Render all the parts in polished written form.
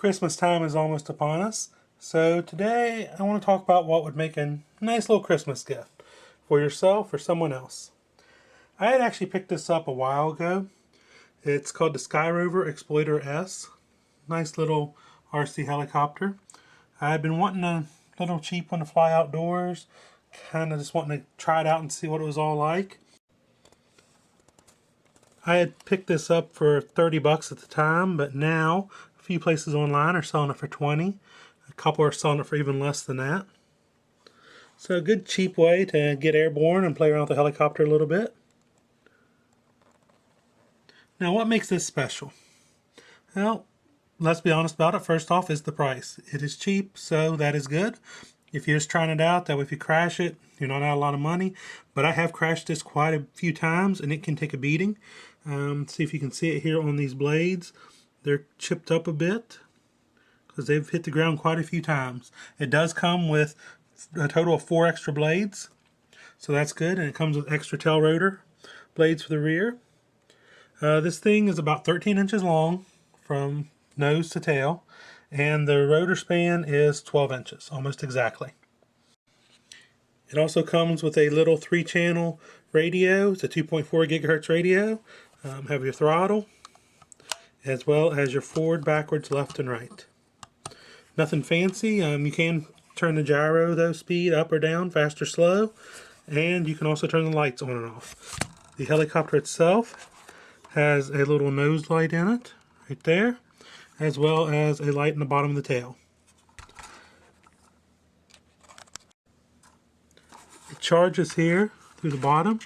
Christmas time is almost upon us, so today I want to talk about what would make a nice little Christmas gift for yourself or someone else. I had actually picked this up a while ago. It's called the Sky Rover Exploiter S. Nice little RC helicopter. I had been wanting a little cheap one to fly outdoors, kind of just wanting to try it out and see what it was all like. I had picked this up for 30 bucks at the time, but now a few places online are selling it for 20. A couple are selling it for even less than that. So a good cheap way to get airborne and play around with the helicopter a little bit. Now what makes this special? Well, let's be honest about it. First off is the price. It is cheap, so that is good. If you're just trying it out, that way if you crash it, you're not out a lot of money. But I have crashed this quite a few times and it can take a beating. See if you can see it here on these blades. They're chipped up a bit because they've hit the ground quite a few times. It does come with a total of 4 extra blades, so that's good, and it comes with extra tail rotor blades for the rear. This thing is about 13 inches long from nose to tail, and the rotor span is 12 inches, almost exactly. It also comes with a little 3-channel radio. It's a 2.4 gigahertz radio. Have your throttle, as well as your forward, backwards, left, and right. Nothing fancy. You can turn the gyro, though, speed up or down, fast or slow, and you can also turn the lights on and off. The helicopter itself has a little nose light in it, right there, as well as a light in the bottom of the tail. It charges here through the bottom.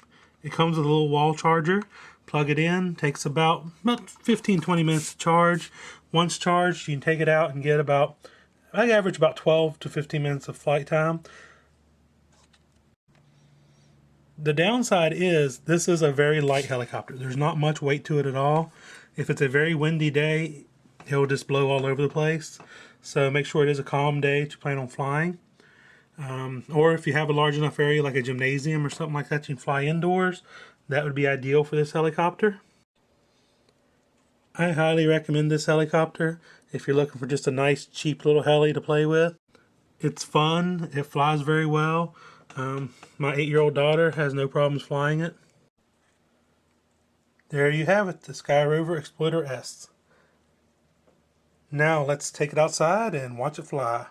It comes with a little wall charger. Plug it in. Takes about 15-20 minutes to charge. Once charged, you can take it out and get I average about 12 to 15 minutes of flight time. The downside is this is a very light helicopter. There's not much weight to it at all. If it's a very windy day, it'll just blow all over the place. So make sure it is a calm day to plan on flying. Or if you have a large enough area like a gymnasium or something like that, you can fly indoors. That would be ideal for this helicopter. I highly recommend this helicopter if you're looking for just a nice cheap little heli to play with. It's fun. It flies very well. My 8-year-old daughter has no problems flying it. There you have it, the Sky Rover Exploiter S. Now let's take it outside and watch it fly.